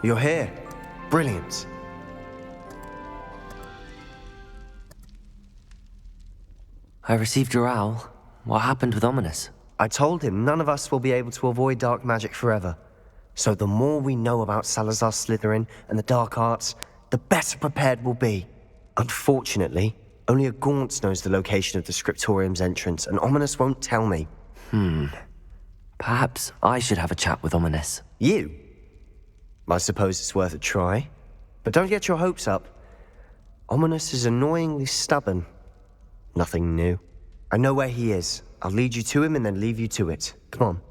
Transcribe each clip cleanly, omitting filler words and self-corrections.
You're here. Brilliant. I received your owl. What happened with Ominis? I told him none of us will be able to avoid dark magic forever. So the more we know about Salazar Slytherin and the dark arts, the better prepared we'll be. Unfortunately, only a Gaunt knows the location of the scriptorium's entrance, and Ominis won't tell me. Perhaps I should have a chat with Ominis. You? I suppose it's worth a try. But don't get your hopes up. Ominis is annoyingly stubborn. Nothing new. I know where he is. I'll lead you to him and then leave you to it. Come on.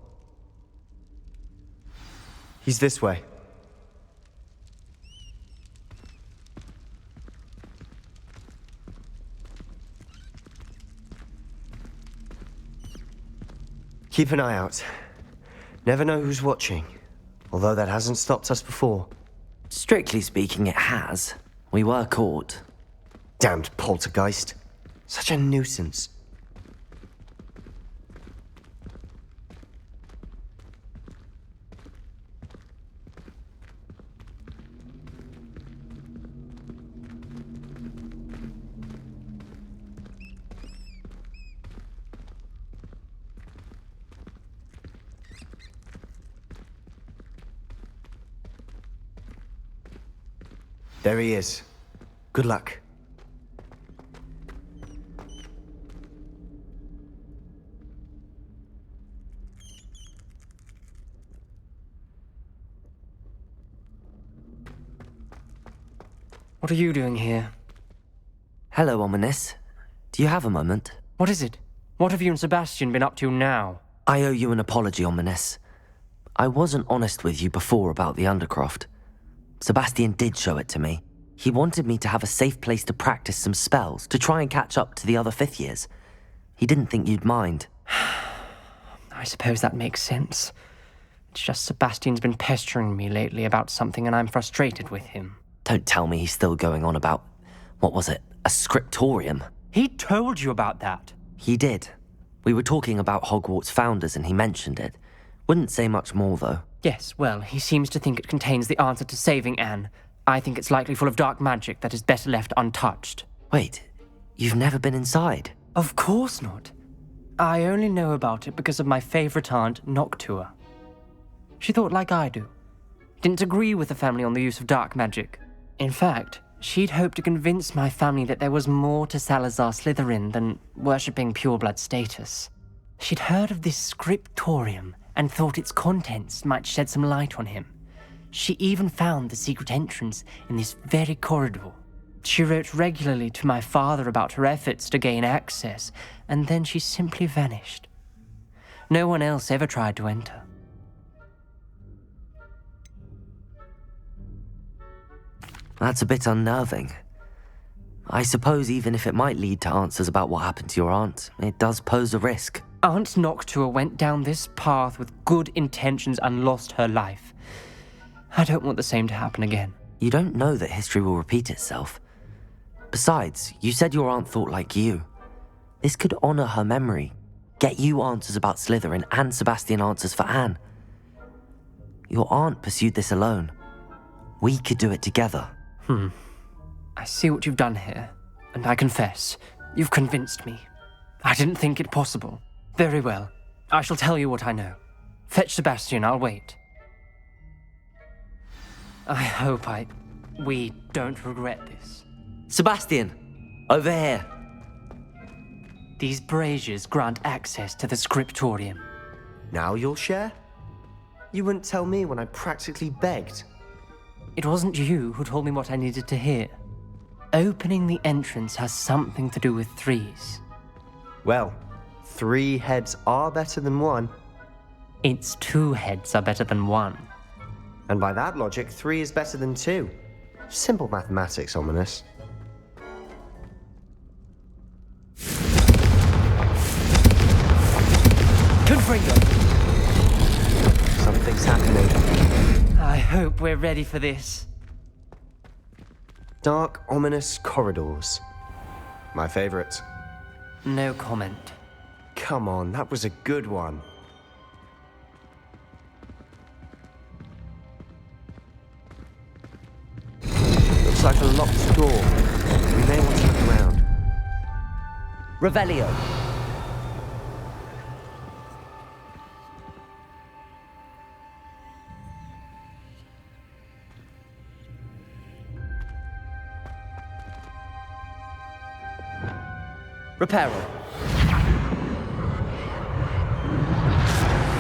He's this way. Keep an eye out. Never know who's watching. Although that hasn't stopped us before. Strictly speaking, it has. We were caught. Damned poltergeist. Such a nuisance. There he is. Good luck. What are you doing here? Hello, Ominis. Do you have a moment? What is it? What have you and Sebastian been up to now? I owe you an apology, Ominis. I wasn't honest with you before about the Undercroft. Sebastian did show it to me. He wanted me to have a safe place to practice some spells, to try and catch up to the other fifth years. He didn't think you'd mind. I suppose that makes sense. It's just Sebastian's been pestering me lately about something and I'm frustrated with him. Don't tell me he's still going on about, what was it, a scriptorium? He told you about that. He did. We were talking about Hogwarts founders and he mentioned it. Wouldn't say much more, though. Yes, well, he seems to think it contains the answer to saving Anne. I think it's likely full of dark magic that is better left untouched. Wait, you've never been inside? Of course not. I only know about it because of my favorite aunt, Noctua. She thought like I do. Didn't agree with the family on the use of dark magic. In fact, she'd hoped to convince my family that there was more to Salazar Slytherin than worshipping pureblood status. She'd heard of this scriptorium and thought its contents might shed some light on him. She even found the secret entrance in this very corridor. She wrote regularly to my father about her efforts to gain access, and then she simply vanished. No one else ever tried to enter. That's a bit unnerving. I suppose even if it might lead to answers about what happened to your aunt, it does pose a risk. Aunt Noctua went down this path with good intentions and lost her life. I don't want the same to happen again. You don't know that history will repeat itself. Besides, you said your aunt thought like you. This could honor her memory, get you answers about Slytherin and Sebastian answers for Anne. Your aunt pursued this alone. We could do it together. I see what you've done here, and I confess, you've convinced me. I didn't think it possible. Very well. I shall tell you what I know. Fetch Sebastian, I'll wait. I hope we don't regret this. Sebastian! Over here! These braziers grant access to the scriptorium. Now you'll share? You wouldn't tell me when I practically begged. It wasn't you who told me what I needed to hear. Opening the entrance has something to do with threes. Well, 3 heads are better than 1. Its 2 heads are better than 1. And by that logic, 3 is better than 2. Simple mathematics, Ominis. Confringo! Something's happening. I hope we're ready for this. Dark, ominous corridors. My favorite. No comment. Come on, that was a good one. like a locked door. We may want to look around. Revelio. Reparo.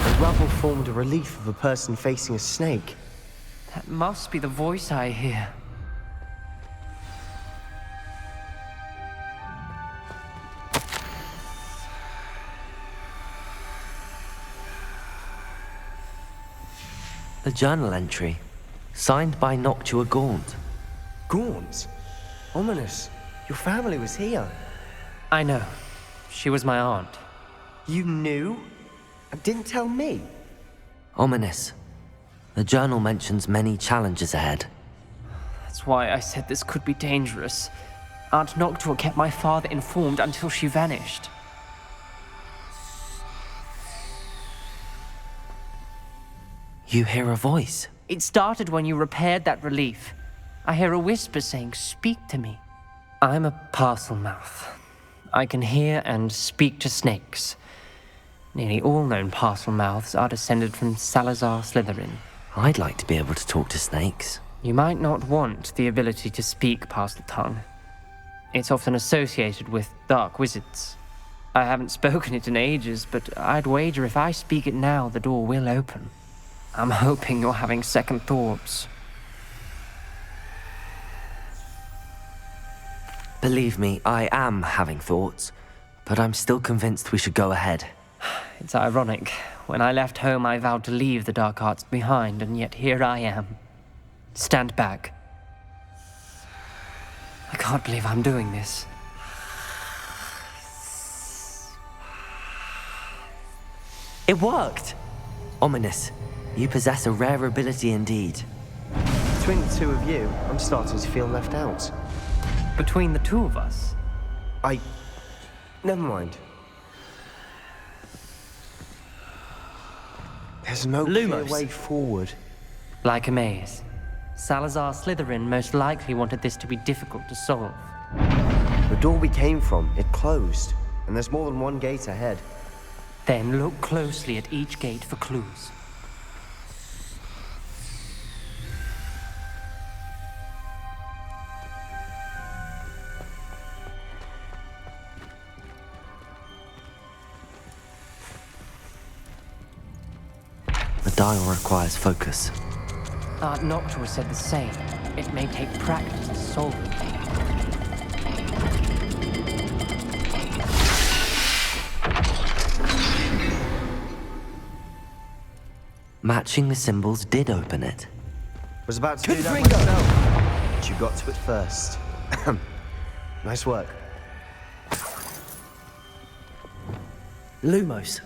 The rubble formed a relief of a person facing a snake. That must be the voice I hear. The journal entry, signed by Noctua Gaunt. Gaunt? Ominis, your family was here. I know. She was my aunt. You knew? And didn't tell me? Ominis. The journal mentions many challenges ahead. That's why I said this could be dangerous. Aunt Noctua kept my father informed until she vanished. You hear a voice. It started when you repaired that relief. I hear a whisper saying, "Speak to me." I'm a parcel mouth. I can hear and speak to snakes. Nearly all known parcel mouths are descended from Salazar Slytherin. I'd like to be able to talk to snakes. You might not want the ability to speak parcel tongue. It's often associated with dark wizards. I haven't spoken it in ages, but I'd wager if I speak it now, the door will open. I'm hoping you're having second thoughts. Believe me, I am having thoughts, but I'm still convinced we should go ahead. It's ironic. When I left home, I vowed to leave the dark arts behind, and yet here I am. Stand back. I can't believe I'm doing this. It worked! Ominis, you possess a rare ability indeed. Between the two of you, I'm starting to feel left out. Between the two of us? Never mind. There's no clear Lumos. way forward. Like a maze. Salazar Slytherin most likely wanted this to be difficult to solve. The door we came from, it closed. And there's more than one gate ahead. Then look closely at each gate for clues. The dial requires focus. Aunt Noctua said the same. It may take practice to solve it. Matching the symbols did open it. Was about to do that myself. But you got to it first. Nice work. Lumos.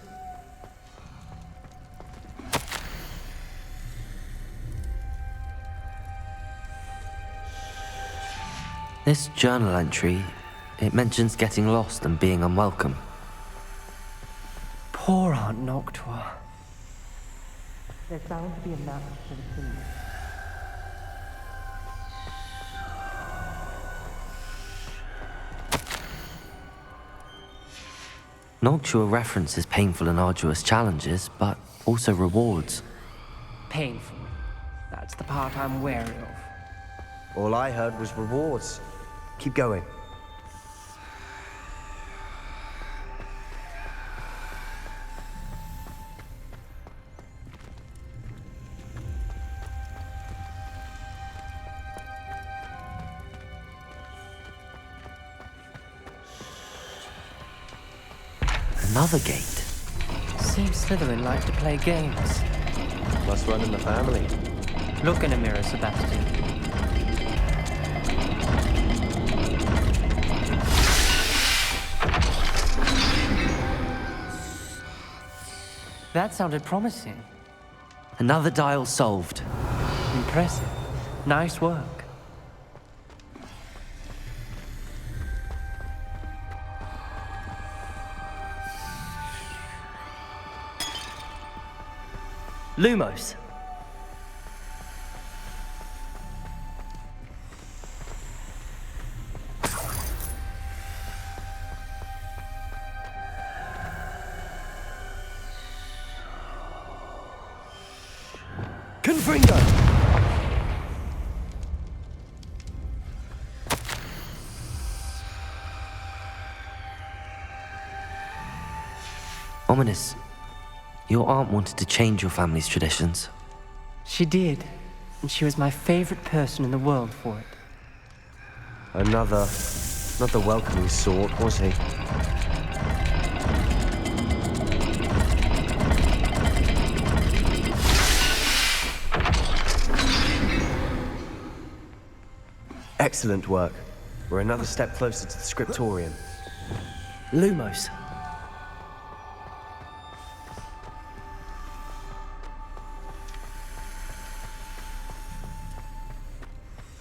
This journal entry, it mentions getting lost and being unwelcome. Poor Aunt Noctua. There's bound to be a map to the symbol. Noctua references painful and arduous challenges, but also rewards. Painful. That's the part I'm wary of. All I heard was rewards. Keep going. Another gate. Seems Slytherin like to play games. Must run in the family. Look in a mirror, Sebastian. That sounded promising. Another dial solved. Impressive. Nice work. Lumos. Confringo! Ominis, your aunt wanted to change your family's traditions. She did, and she was my favorite person in the world for it. Another, not the welcoming sort, was he? Excellent work. We're another step closer to the scriptorium. Lumos.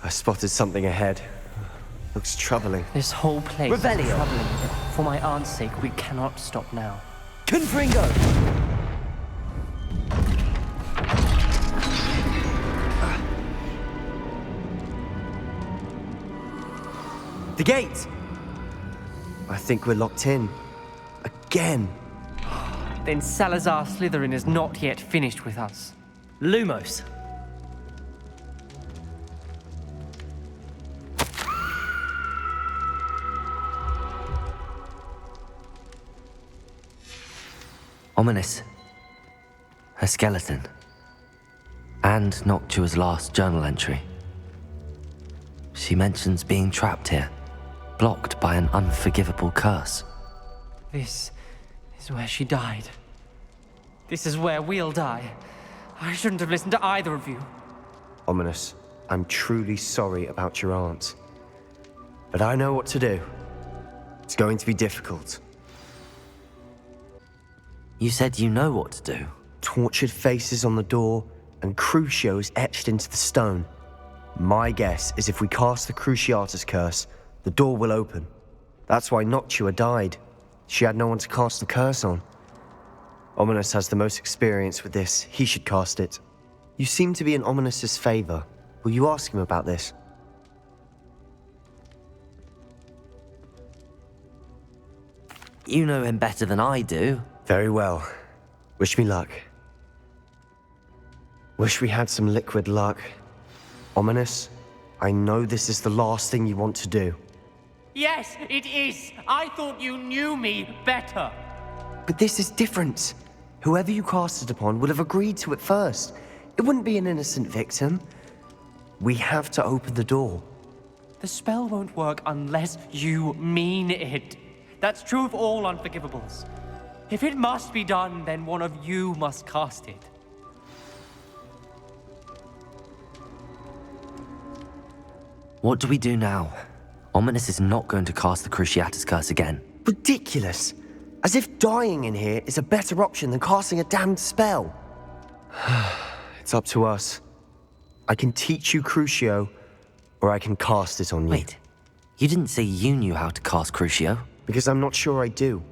I spotted something ahead. Looks troubling. This whole place is Revelio. troubling, but for my aunt's sake, we cannot stop now. Confringo! The gate! I think we're locked in. Again. Then Salazar Slytherin is not yet finished with us. Lumos. Ominis. Her skeleton. And Noctua's last journal entry. She mentions being trapped here, blocked by an unforgivable curse. This is where she died. This is where we'll die. I shouldn't have listened to either of you. Ominis, I'm truly sorry about your aunt. But I know what to do. It's going to be difficult. You said you know what to do. Tortured faces on the door, and Crucios etched into the stone. My guess is if we cast the Cruciatus curse, the door will open. That's why Noctua died. She had no one to cast the curse on. Ominis has the most experience with this. He should cast it. You seem to be in Ominis' favor. Will you ask him about this? You know him better than I do. Very well. Wish me luck. Wish we had some liquid luck. Ominis, I know this is the last thing you want to do. Yes, it is. I thought you knew me better. But this is different. Whoever you cast it upon would have agreed to it first. It wouldn't be an innocent victim. We have to open the door. The spell won't work unless you mean it. That's true of all Unforgivables. If it must be done, then one of you must cast it. What do we do now? Ominis is not going to cast the Cruciatus curse again. Ridiculous. As if dying in here is a better option than casting a damned spell. It's up to us. I can teach you Crucio, or I can cast it on you. Wait, you didn't say you knew how to cast Crucio? Because I'm not sure I do.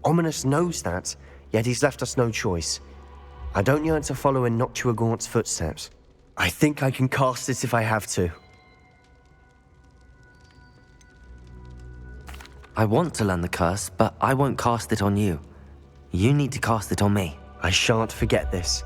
Ominis knows that, yet he's left us no choice. I don't yearn to follow in Noctua Gaunt's footsteps. I think I can cast it if I have to. I want to learn the curse, but I won't cast it on you. You need to cast it on me. I shan't forget this.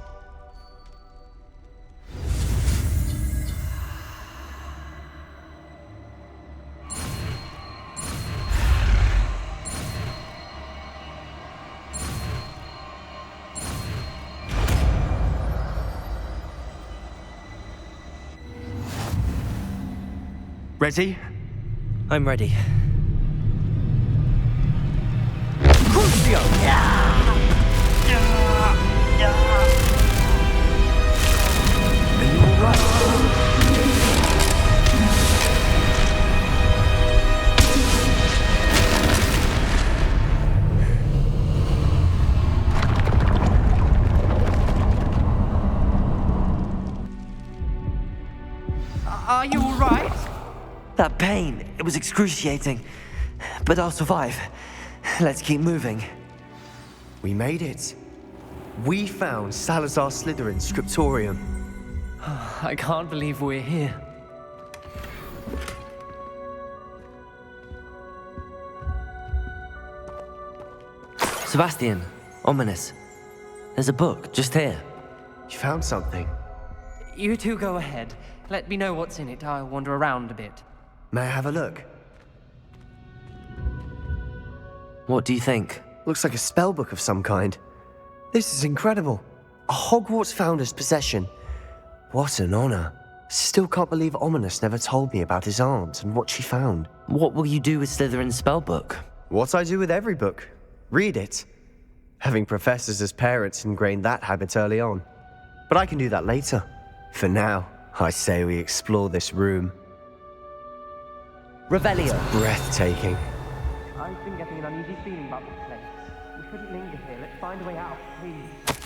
Ready? I'm ready. Crucio! Are you alright? Are you all right? That pain, it was excruciating. But I'll survive. Let's keep moving. We made it. We found Salazar Slytherin's scriptorium. I can't believe we're here. Sebastian, Ominis. There's a book just here. You found something. You two go ahead. Let me know what's in it. I'll wander around a bit. May I have a look? What do you think? Looks like a spell book of some kind. This is incredible. A Hogwarts founder's possession. What an honor. Still can't believe Ominis never told me about his aunt and what she found. What will you do with Slytherin's spellbook? What I do with every book. Read it. Having professors as parents ingrained that habit early on. But I can do that later. For now, I say we explore this room. Revelio. Breathtaking. I've been getting an uneasy feeling about this place. We shouldn't linger here. Let's find a way out, please.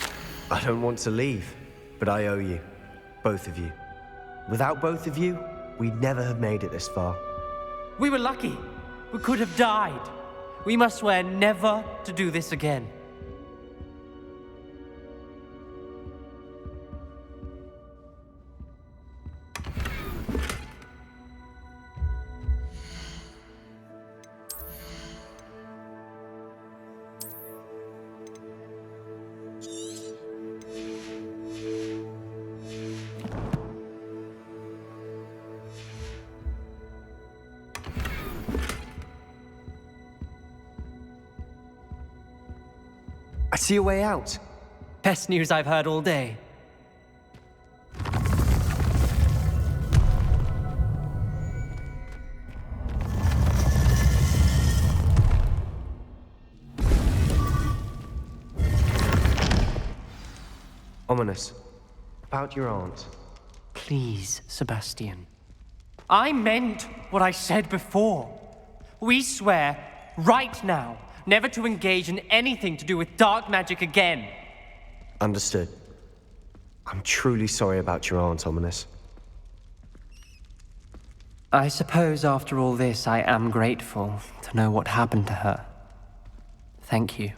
I don't want to leave, but I owe you. Both of you. Without both of you, we'd never have made it this far. We were lucky. We could have died. We must swear never to do this again. I see a way out. Best news I've heard all day. Ominis, about your aunt. Please, Sebastian. I meant what I said before. We swear, right now, never to engage in anything to do with dark magic again. Understood. I'm truly sorry about your aunt, Ominis. I suppose after all this, I am grateful to know what happened to her. Thank you.